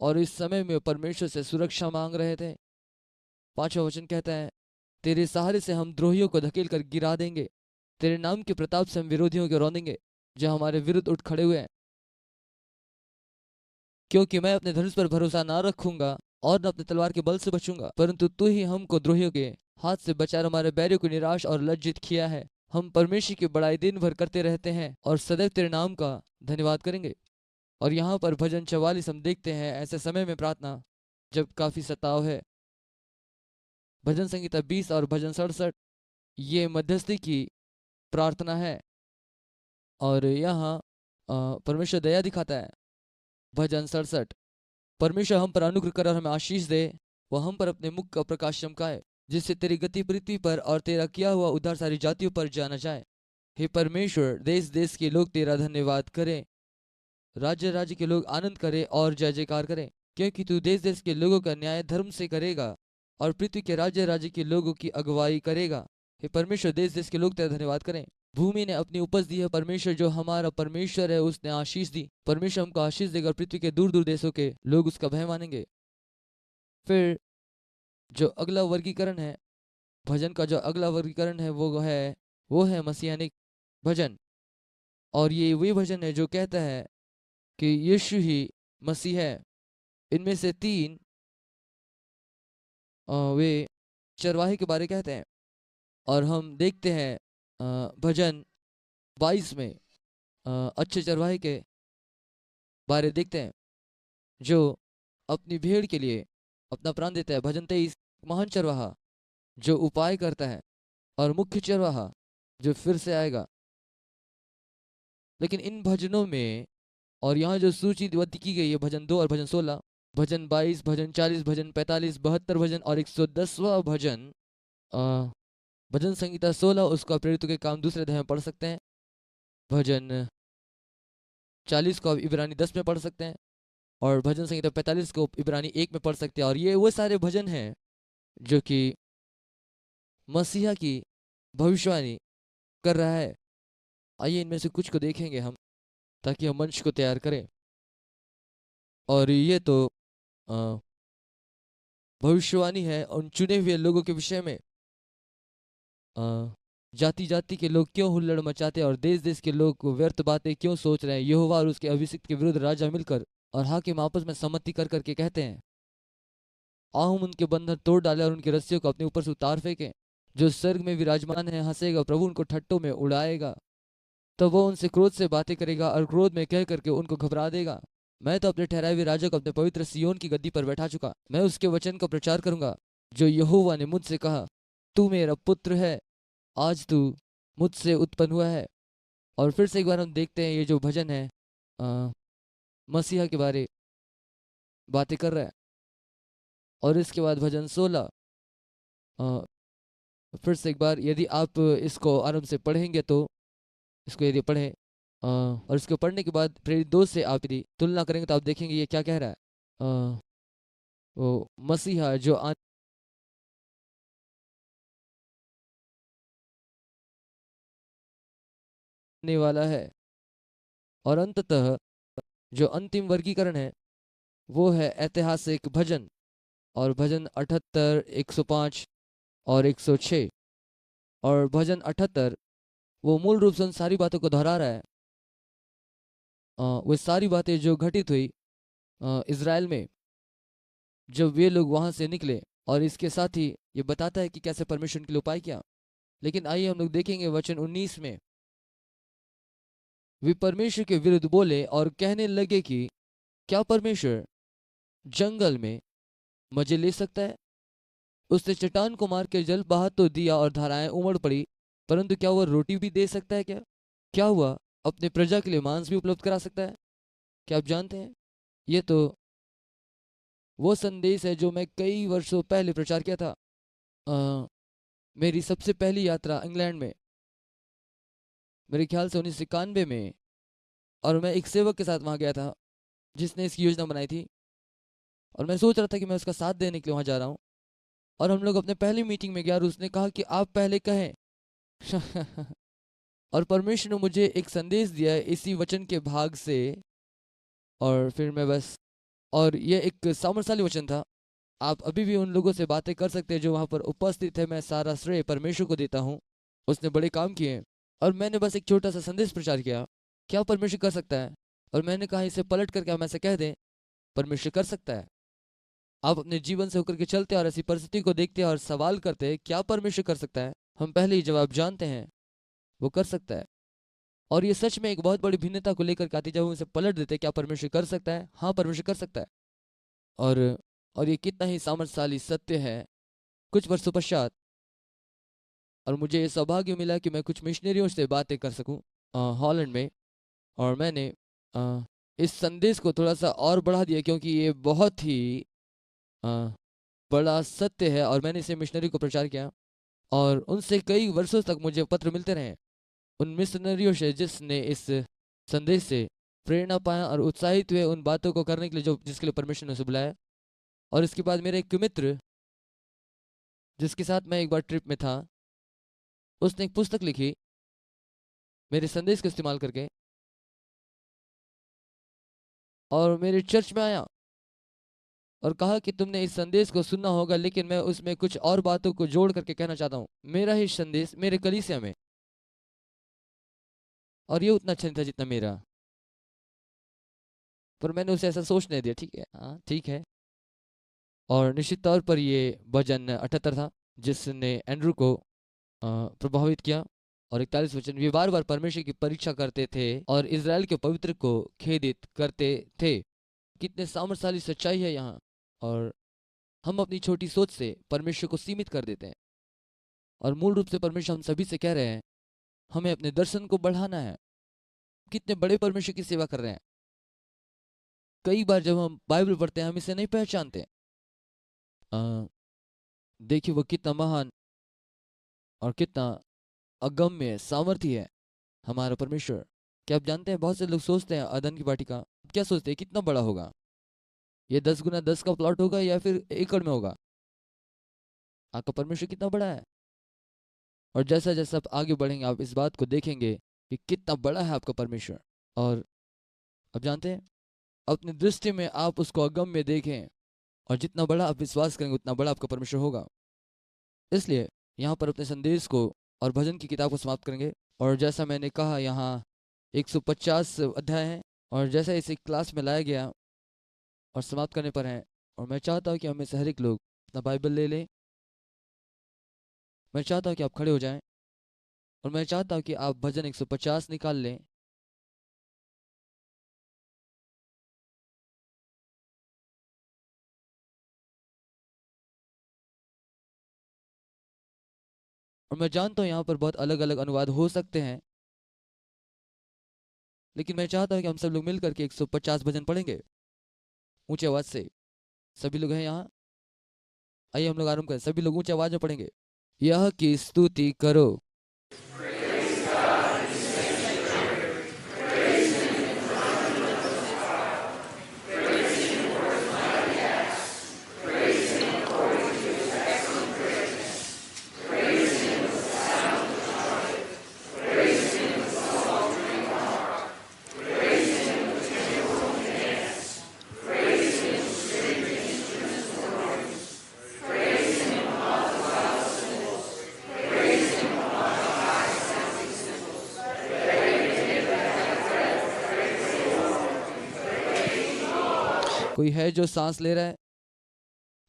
[SPEAKER 1] और इस समय में परमेश्वर से सुरक्षा मांग रहे थे। 5वां वचन कहता है, तेरे सहारे से हम द्रोहियों को धकेल कर गिरा देंगे, तेरे नाम के प्रताप से हम विरोधियों को रौंदेंगे जो हमारे विरुद्ध उठ खड़े हुए हैं। क्योंकि मैं अपने धनुष पर भरोसा ना रखूंगा और न अपने तलवार के बल से बचूंगा, परंतु तू ही हमको द्रोहियों के हाथ से बचा और हमारे बैरियों को निराश और लज्जित किया है। हम परमेश्वर की बड़ाई दिन भर करते रहते हैं और सदैव तेरे नाम का धन्यवाद करेंगे। और यहाँ पर भजन 44 हम देखते हैं ऐसे समय में प्रार्थना जब काफी सताव है। भजन संगीता 20 और भजन 67, ये मध्यस्थी की प्रार्थना है। और यहाँ परमेश्वर दया दिखाता है। भजन 67, परमेश्वर हम पर अनुग्रह कर और हमें आशीष दे, वह हम पर अपने मुख का प्रकाश चमकाए, जिससे तेरी गति पृथ्वी पर और तेरा किया हुआ उद्धार सारी जातियों पर जाना जाए। हे परमेश्वर, देश देश के लोग तेरा धन्यवाद करें, राज्य राज्य के लोग आनंद करें और जय जयकार करें, क्योंकि तू देश देश के लोगों का न्याय धर्म से करेगा और पृथ्वी के राज्य राज्य के लोगों की अगुवाई करेगा। हे परमेश्वर, देश देश के लोग तेरा धन्यवाद करें। भूमि ने अपनी उपज दी है, परमेश्वर जो हमारा परमेश्वर है उसने आशीष दी। परमेश्वर हमको आशीष देगा, पृथ्वी के दूर दूर देशों के लोग उसका भय मानेंगे। फिर जो अगला वर्गीकरण है, भजन का जो अगला वर्गीकरण है वो है मसीहानिक भजन। और ये वही भजन है जो कहता है कि यीशु ही मसीह है। इनमें से 3 वे चरवाहे के बारे कहते हैं। और हम देखते हैं भजन 22 में अच्छे चरवाहे के बारे देखते हैं जो अपनी भेड़ के लिए अपना प्राण देता है। भजन 23, महान चरवाहा जो उपाय करता है और मुख्य चरवाहा जो फिर से आएगा। लेकिन इन भजनों में, और यहाँ जो सूचीबद्ध की गई है, भजन 2 और भजन 16, भजन 22, भजन 40, भजन 45, 72 भजन और 110वां भजन, अ, भजन संगीता 16 उसका प्रेरितों के काम दूसरे अध्याय में पढ़ सकते हैं। भजन 40 को आप इब्रानी 10 में पढ़ सकते हैं। और भजन संहिता 45 को इब्रानी 1 में पढ़ सकते हैं। और ये वो सारे भजन हैं जो कि मसीहा की भविष्यवाणी कर रहा है। आइए इनमें से कुछ को देखेंगे हम, ताकि हम मंच को तैयार करें। और ये तो भविष्यवाणी है उन चुने हुए लोगों के विषय में। जाति जाति के लोग क्यों हुल्लड़ मचाते हैं और देश देश के लोग व्यर्थ बातें क्यों सोच रहे हैं। यहोवा और उसके अभिषिक्त के विरुद्ध राजा मिलकर और हाकिम आपस में सम्मति कर करके कहते हैं, आओ हम उनके बंधन तोड़ डालें और उनकी रस्सियों को अपने ऊपर से उतार फेंकें। जो स्वर्ग में विराजमान है हंसेगा, प्रभु उनको ठट्टों में उड़ाएगा। तब वो उनसे क्रोध से बातें करेगा और क्रोध में कह करके उनको घबरा देगा। मैं तो अपने ठहराए हुए राजा को अपने पवित्र सिय्योन की गद्दी पर बैठा चुका। मैं उसके वचन का प्रचार करूंगा जो यहोवा ने मुझसे कहा, तू मेरा पुत्र है, आज तू मुझसे उत्पन्न हुआ है। और फिर से एक बार हम देखते हैं ये जो भजन है मसीहा के बारे बातें कर रहा है। और इसके बाद भजन 16 फिर से एक बार यदि आप इसको आराम से पढ़ेंगे तो इसको यदि पढ़ें और इसको पढ़ने के बाद प्रेरित 2 से आप यदि तुलना करेंगे तो आप देखेंगे ये क्या कह रहा है। वो मसीहा जो आने वाला है। और अंततः जो अंतिम वर्गीकरण है वो है ऐतिहासिक भजन। और भजन 78, 105 और 106। और भजन 78 वो मूल रूप से उन सारी बातों को दोहरा रहा है। वो सारी बातें जो घटित हुई इज़राइल में जब वे लोग वहां से निकले। और इसके साथ ही ये बताता है कि कैसे परमेश्वर के लिए उपाय किया। लेकिन आइए हम लोग देखेंगे वचन 19 में, वे परमेश्वर के विरुद्ध बोले और कहने लगे कि क्या परमेश्वर जंगल में मजे ले सकता है। उसने चट्टान को मार के जल बहा तो दिया और धाराएं उमड़ पड़ी, परंतु क्या वह रोटी भी दे सकता है क्या। क्या हुआ अपने प्रजा के लिए मांस भी उपलब्ध करा सकता है। क्या आप जानते हैं ये तो वो संदेश है जो मैं कई वर्षों पहले प्रचार किया था। मेरी सबसे पहली यात्रा इंग्लैंड में मेरे ख्याल से 1991 में। और मैं एक सेवक के साथ वहाँ गया था जिसने इसकी योजना बनाई थी। और मैं सोच रहा था कि मैं उसका साथ देने के लिए वहाँ जा रहा हूँ। और हम लोग अपने पहली मीटिंग में गया और उसने कहा कि आप पहले कहें। और परमेश्वर ने मुझे एक संदेश दिया है इसी वचन के भाग से। और फिर मैं बस, और ये एक सामर्थ्यशाली वचन था। आप अभी भी उन लोगों से बातें कर सकते हैं जो वहाँ पर उपस्थित है। मैं सारा श्रेय परमेश्वर को देता हूँ, उसने बड़े काम किए। और मैंने बस एक छोटा सा संदेश प्रचार किया, क्या परमेश्वर कर सकता है। और मैंने कहा इसे पलट करके हम ऐसे कह दें, परमेश्वर कर सकता है। आप अपने जीवन से होकर के चलते और ऐसी परिस्थिति को देखते हैं और सवाल करते हैं क्या परमेश्वर कर सकता है, हम पहले ही जवाब जानते हैं, वो कर सकता है। और ये सच में एक बहुत बड़ी भिन्नता को लेकर के आती है जब हम इसे पलट देते हैं, क्या परमेश्वर कर सकता है, हाँ परमेश्वर कर सकता है। और और ये कितना ही सामर्थ्यशाली सत्य है। कुछ वर्षों पश्चात और मुझे ये सौभाग्य मिला कि मैं कुछ मिशनरियों से बातें कर सकूं हॉलैंड में। और मैंने इस संदेश को थोड़ा सा और बढ़ा दिया क्योंकि ये बहुत ही बड़ा सत्य है। और मैंने इसे मिशनरी को प्रचार किया और उनसे कई वर्षों तक मुझे पत्र मिलते रहे उन मिशनरियों से जिसने इस संदेश से प्रेरणा पाया और उत्साहित हुए उन बातों को करने के लिए जो जिसके लिए परमेश्वर ने उसे बुलाया। और इसके बाद मेरा एक मित्र जिसके साथ मैं एक बार ट्रिप में था, उसने एक पुस्तक लिखी मेरे संदेश का इस्तेमाल करके और मेरे चर्च में आया और कहा कि तुमने इस संदेश को सुनना होगा, लेकिन मैं उसमें कुछ और बातों को जोड़ करके कहना चाहता हूँ। मेरा ही संदेश मेरे कलीसिया में, और ये उतना अच्छा नहीं था जितना मेरा। पर मैंने उसे ऐसा सोचने दिया, ठीक है हाँ ठीक है। और निश्चित तौर पर ये भजन 78 था जिसने एंड्रू को प्रभावित किया। और 41 वचन, वे बार बार परमेश्वर की परीक्षा करते थे और इज़राइल के पवित्र को खेदित करते थे। कितने सामर्थ्यशाली सच्चाई है यहाँ। और हम अपनी छोटी सोच से परमेश्वर को सीमित कर देते हैं। और मूल रूप से परमेश्वर हम सभी से कह रहे हैं हमें अपने दर्शन को बढ़ाना है। कितने बड़े परमेश्वर की सेवा कर रहे हैं। कई बार जब हम बाइबल पढ़ते हैं हम इसे नहीं पहचानते। देखिए वो कितना महान और कितना अगम्य सामर्थ्य है हमारा परमेश्वर। क्या आप जानते हैं बहुत से लोग सोचते हैं अदन की वाटिका, क्या सोचते हैं कितना बड़ा होगा। ये 10 गुना 10 का प्लॉट होगा या फिर एकड़ में होगा? आपका परमेश्वर कितना बड़ा है। और जैसा जैसा आप आगे बढ़ेंगे आप इस बात को देखेंगे कि कितना बड़ा है आपका परमेश्वर। और अब जानते हैं, अपनी दृष्टि में आप उसको अगम्य देखें, और जितना बड़ा आप विश्वास करेंगे उतना बड़ा आपका परमेश्वर होगा। इसलिए यहाँ पर अपने संदेश को और भजन की किताब को समाप्त करेंगे। और जैसा मैंने कहा, यहाँ 150 अध्याय हैं, और जैसा इसे क्लास में लाया गया और समाप्त करने पर हैं। और मैं चाहता हूँ कि हमें से हर एक लोग अपना बाइबल ले लें। मैं चाहता हूँ कि आप खड़े हो जाएं, और मैं चाहता हूँ कि आप भजन 150 निकाल लें। और मैं जानता हूँ यहाँ पर बहुत अलग अलग अनुवाद हो सकते हैं, लेकिन मैं चाहता हूँ कि हम सब लोग मिलकर के 150 भजन पढ़ेंगे ऊंचे आवाज से। सभी लोग हैं यहाँ? आइए हम लोग आरंभ करें। सभी लोग ऊंचे आवाज में पढ़ेंगे। यह की स्तुति करो। कोई है जो सांस ले रहा है?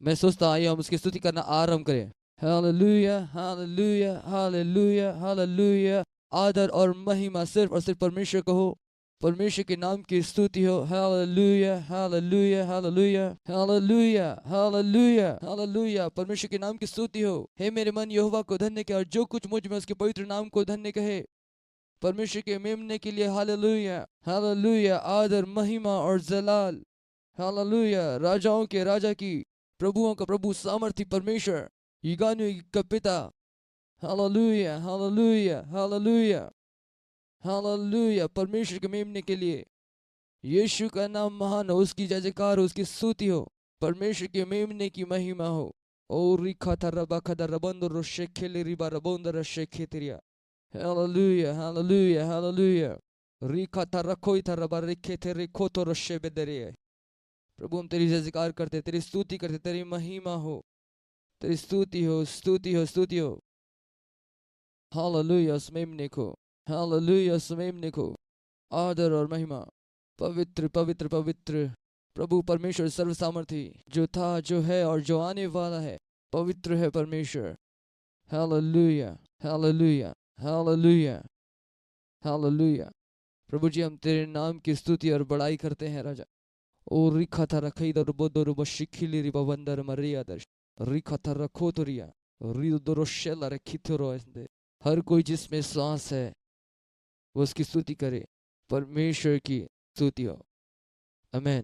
[SPEAKER 1] मैं सोचता हूँ आइए हम उसकी स्तुति करना आरंभ करें। Hallelujah, hallelujah, hallelujah, hallelujah. आदर और महिमा सिर्फ और सिर्फ परमेश्वर को हो। परमेश्वर के नाम की स्तुति हो। Hallelujah, hallelujah, hallelujah, hallelujah, hallelujah, hallelujah. परमेश्वर के नाम की स्तुति हो। हे मेरे मन यहोवा को धन्य कहे, और जो कुछ मुझ में उसके पवित्र नाम को धन्य कहे। परमेश्वर के मेमने के लिए हालेलुया, हालेलुया। आदर, महिमा और जलाल। हालेलुया। राजाओं के राजा की, प्रभुओं का प्रभु, सामर्थी परमेश्वर, युगानु युग का पिता। Hallelujah, hallelujah, hallelujah, hallelujah. परमेश्वर के मेमने के लिए यीशु का नाम महान हो, उसकी जय जयकार हो, उसकी स्तुति हो। परमेश्वर के मेमने की महिमा हो। ओ रिखा था रबा खदा रबंदो रोशे खेले रिबा रबोंद रशे खेतरिया। Hallelujah, hallelujah, hallelujah. रिखा था रखोई था रबा रिखे थे रिखो तो रशे बेदरिया। प्रभु हम तेरी जय जयकार करते, तेरी स्तुति करते, तेरी महिमा हो, तेरी स्तुति हो, स्तुति हो, स्तुति हो। हालेलुया, उस मेमने को। हालेलुया, उस मेमने को आदर और महिमा। पवित्र, पवित्र, पवित्र प्रभु परमेश्वर सर्व सामर्थी, जो था, जो है और जो आने वाला है। पवित्र है परमेश्वर। Hallelujah, hallelujah, hallelujah, hallelujah. प्रभु जी हम तेरे नाम की स्तुति और बड़ाई करते हैं राजा। ओ रिखा था रखई दर बोदो रुब शिखिली रिबा वंदर मरिया दर्श रिखा था रखो तो रिया रिदोरोशेला रखिथरो ऐसे। हर कोई जिसमें सांस है वो उसकी स्तुति करे। परमेश्वर की स्तुति हो। आमेन।